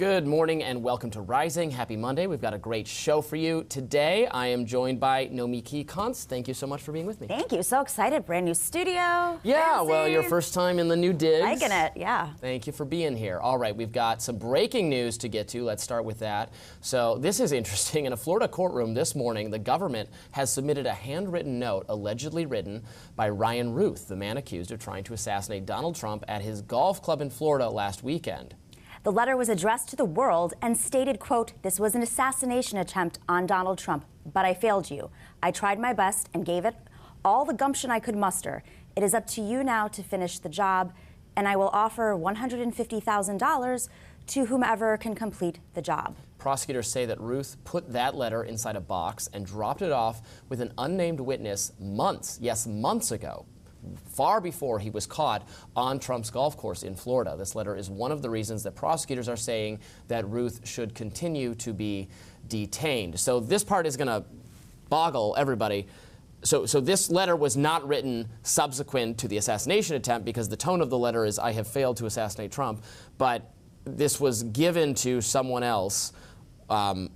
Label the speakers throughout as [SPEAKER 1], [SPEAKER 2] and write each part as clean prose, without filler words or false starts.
[SPEAKER 1] Good morning and welcome to Rising. Happy Monday. We've got a great show for you. Today, I am joined by Nomiki Konst. Thank you so much for being with me.
[SPEAKER 2] Thank you. So excited. Brand new studio.
[SPEAKER 1] Yeah,
[SPEAKER 2] Fancy.
[SPEAKER 1] well, your first time in the new digs.
[SPEAKER 2] Liking it, yeah.
[SPEAKER 1] Thank you for being here. All right, we've got some breaking news to get to. Let's start with that. So this is interesting. In a Florida courtroom this morning, the government has submitted a handwritten note allegedly written by Ryan Ruth, the man accused of trying to assassinate Donald Trump at his golf club in Florida last weekend.
[SPEAKER 2] The letter was addressed to the world and stated, quote, "This was an assassination attempt on Donald Trump, but I failed you. I tried my best and gave it all the gumption I could muster. It is up to you now to finish the job, and I will offer $150,000 to whomever can complete the job."
[SPEAKER 1] Prosecutors say that Ruth put that letter inside a box and dropped it off with an unnamed witness months ago, far before he was caught on Trump's golf course in Florida. This letter is one of the reasons that prosecutors are saying that Ruth should continue to be detained. So this part is going to boggle everybody. So this letter was not written subsequent to the assassination attempt because the tone of the letter is, "I have failed to assassinate Trump," but this was given to someone else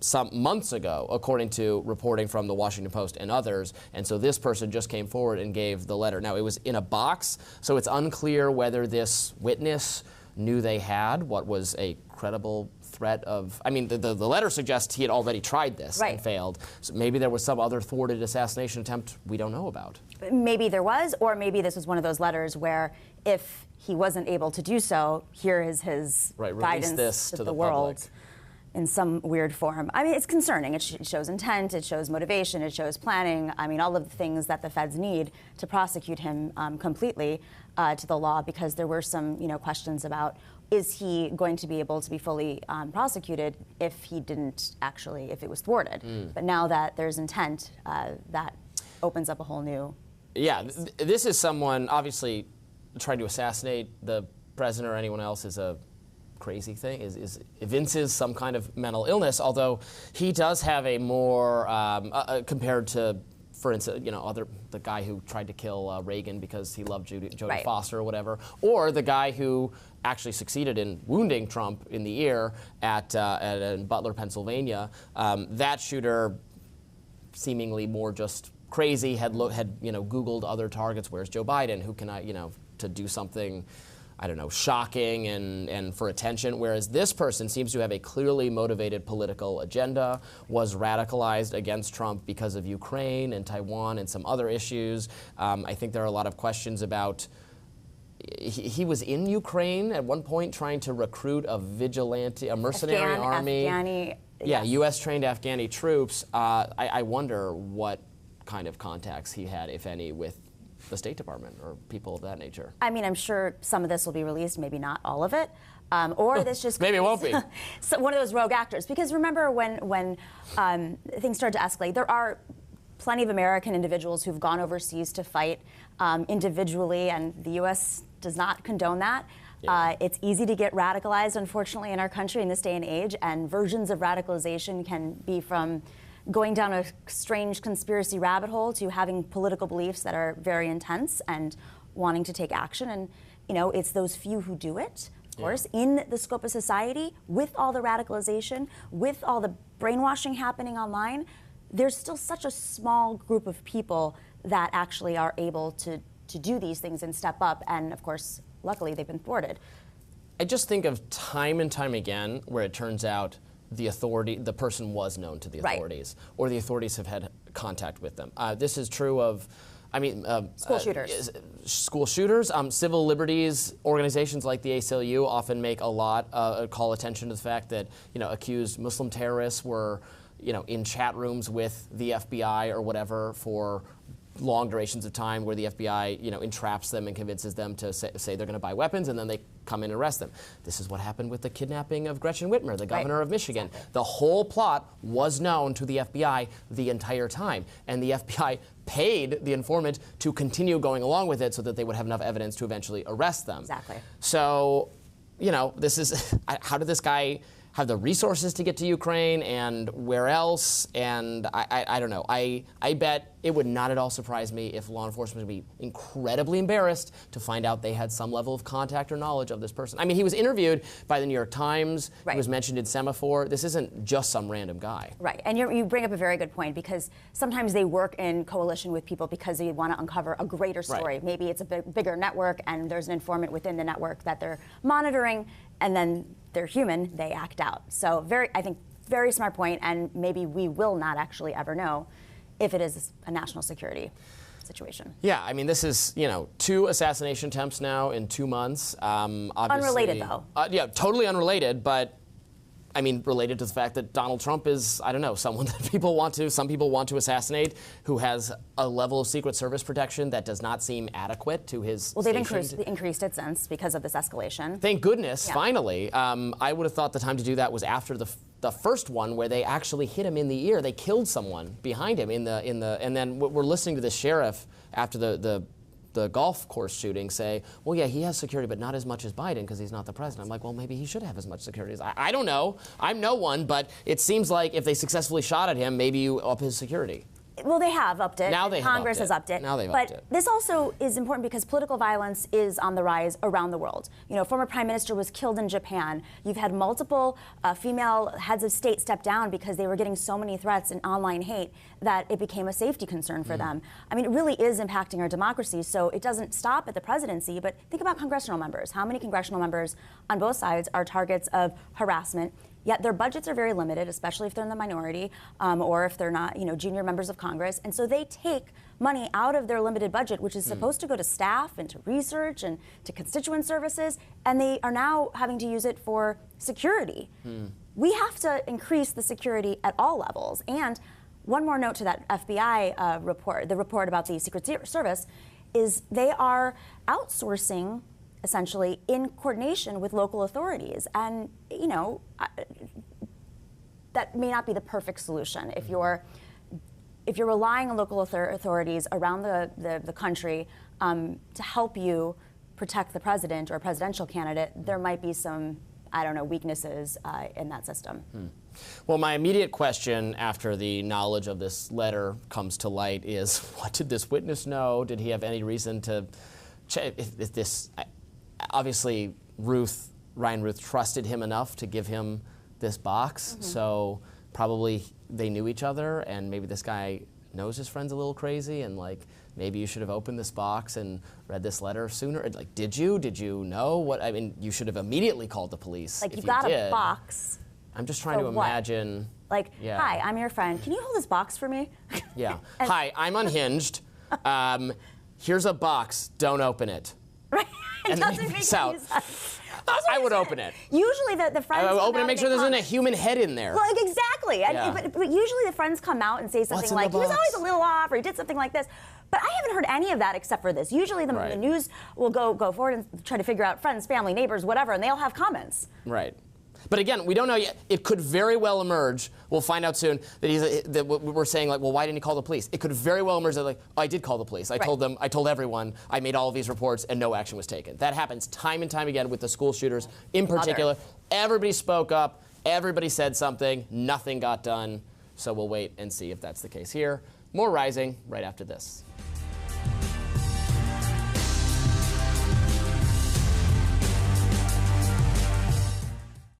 [SPEAKER 1] some months ago, according to reporting from the Washington Post and others. And so this person just came forward and gave the letter. Now, it was in a box, so it's unclear whether this witness knew they had what was a credible threat of, I mean, the letter suggests he had already tried this and failed. So maybe there was some other thwarted assassination attempt we don't know about.
[SPEAKER 2] Maybe there was, or maybe this was one of those letters where if he wasn't able to do so, here is his guidance
[SPEAKER 1] this
[SPEAKER 2] to the world.
[SPEAKER 1] Public.
[SPEAKER 2] In some weird form. I mean, it's concerning. It shows intent, it shows motivation, it shows planning. I mean, all of the things that the feds need to prosecute him completely to the law, because there were some, questions about, is he going to be able to be fully prosecuted if if it was thwarted? But now that there's intent, that opens up a whole new case.
[SPEAKER 1] This is someone, obviously, trying to assassinate the president or anyone else is a crazy thing, evinces some kind of mental illness, although he does have a more, compared to, for instance, the guy who tried to kill Reagan because he loved Jodie Foster or whatever, or the guy who actually succeeded in wounding Trump in the ear in Butler, Pennsylvania. That shooter, seemingly more just crazy, had Googled other targets. Where's Joe Biden? Who can I, to do something, I don't know, shocking and for attention, whereas this person seems to have a clearly motivated political agenda, was radicalized against Trump because of Ukraine and Taiwan and some other issues. I think there are a lot of questions about, he was in Ukraine at one point trying to recruit a mercenary army. U.S.-trained Afghani troops. I wonder what kind of contacts he had, if any, with the State Department or people of that nature. I mean,
[SPEAKER 2] I'm sure some of this will be released, maybe not all of it, or this just
[SPEAKER 1] maybe it won't be.
[SPEAKER 2] So one of those rogue actors. Because remember when things started to escalate, there are plenty of American individuals who've gone overseas to fight individually, and the U.S. does not condone that. It's easy to get radicalized, unfortunately, in our country in this day and age, and versions of radicalization can be from going down a strange conspiracy rabbit hole to having political beliefs that are very intense and wanting to take action. And, it's those few who do it, of course, in the scope of society, with all the radicalization, with all the brainwashing happening online. There's still such a small group of people that actually are able to do these things and step up. And, of course, luckily, they've been thwarted.
[SPEAKER 1] I just think of time and time again where it turns out the person was known to the authorities, or the authorities have had contact with them. This is true of,
[SPEAKER 2] school shooters.
[SPEAKER 1] School shooters, civil liberties organizations like the ACLU often make call attention to the fact that, accused Muslim terrorists were, in chat rooms with the FBI or whatever for long durations of time, where the FBI, entraps them and convinces them to say they're going to buy weapons, and then they come in and arrest them. This is what happened with the kidnapping of Gretchen Whitmer, the governor of Michigan. Exactly. The whole plot was known to the FBI the entire time, and the FBI paid the informant to continue going along with it so that they would have enough evidence to eventually arrest them.
[SPEAKER 2] Exactly.
[SPEAKER 1] So, this is, how have the resources to get to Ukraine and where else, and I don't know. I bet it would not at all surprise me if law enforcement would be incredibly embarrassed to find out they had some level of contact or knowledge of this person. I mean, he was interviewed by the New York Times. Right. He was mentioned in Semaphore. This isn't just some random guy.
[SPEAKER 2] Right, and you bring up a very good point, because sometimes they work in coalition with people because they want to uncover a greater story. Right. Maybe it's a bigger network, and there's an informant within the network that they're monitoring, and then they're human, they act out. So I think very smart point, and maybe we will not actually ever know if it is a national security situation.
[SPEAKER 1] Yeah, I mean, this is, 2 assassination attempts now in 2 months. Obviously,
[SPEAKER 2] unrelated, though.
[SPEAKER 1] Yeah, totally unrelated, but I mean, related to the fact that Donald Trump is, I don't know, someone that some people want to assassinate, who has a level of Secret Service protection that does not seem adequate to his
[SPEAKER 2] Well, they've increased it since, because of this escalation.
[SPEAKER 1] Thank goodness, finally. I would have thought the time to do that was after the first one, where they actually hit him in the ear. They killed someone behind him and then we're listening to the sheriff after the golf course shooting say, well, yeah, he has security, but not as much as Biden because he's not the president. I'm like, well, maybe he should have as much security as I don't know. I'm no one, but it seems like if they successfully shot at him, maybe you up his security.
[SPEAKER 2] Well, they have upped it.
[SPEAKER 1] Now
[SPEAKER 2] Congress has upped it.
[SPEAKER 1] Now they've upped it.
[SPEAKER 2] But this also is important because political violence is on the rise around the world. Former Prime Minister was killed in Japan. You've had multiple female heads of state step down because they were getting so many threats and online hate that it became a safety concern for them. I mean, it really is impacting our democracy. So it doesn't stop at the presidency, but think about congressional members. How many congressional members on both sides are targets of harassment? Yet their budgets are very limited, especially if they're in the minority or if they're not, junior members of Congress. And so they take money out of their limited budget, which is supposed to go to staff and to research and to constituent services, and they are now having to use it for security. We have to increase the security at all levels. And one more note to that FBI report, the report about the Secret Service, is they are outsourcing essentially in coordination with local authorities. And, that may not be the perfect solution. If you're relying on local authorities around the country to help you protect the president or a presidential candidate, there might be some, weaknesses in that system.
[SPEAKER 1] Well, my immediate question after the knowledge of this letter comes to light is, what did this witness know? Did he have any reason to check if this? Obviously, Ryan Ruth trusted him enough to give him this box, so probably they knew each other, and maybe this guy knows his friend's a little crazy, and maybe you should have opened this box and read this letter sooner. Did you know what? I mean, you should have immediately called the police.
[SPEAKER 2] You got a box.
[SPEAKER 1] I'm just trying to imagine.
[SPEAKER 2] Hi, I'm your friend. Can you hold this box for me?
[SPEAKER 1] Yeah. Hi, I'm unhinged. Here's a box. Don't open it.
[SPEAKER 2] Right. It doesn't make any sense.
[SPEAKER 1] I would open it.
[SPEAKER 2] Usually the friends
[SPEAKER 1] I would open it and make sure there isn't a
[SPEAKER 2] comment.
[SPEAKER 1] human head in there.
[SPEAKER 2] Well, exactly. But usually the friends come out and say something like, he was always a little off, or he did something like this. But I haven't heard any of that except for this. Usually the news will go forward and try to figure out friends, family, neighbors, whatever, and they all have comments.
[SPEAKER 1] Right. But again, we don't know yet. It could very well emerge. We'll find out soon that we're saying well, why didn't he call the police? It could very well emerge that oh, I did call the police. I told them. I told everyone. I made all of these reports, and no action was taken. That happens time and time again with the school shooters in particular. Everybody spoke up. Everybody said something. Nothing got done. So we'll wait and see if that's the case here. More Rising right after this.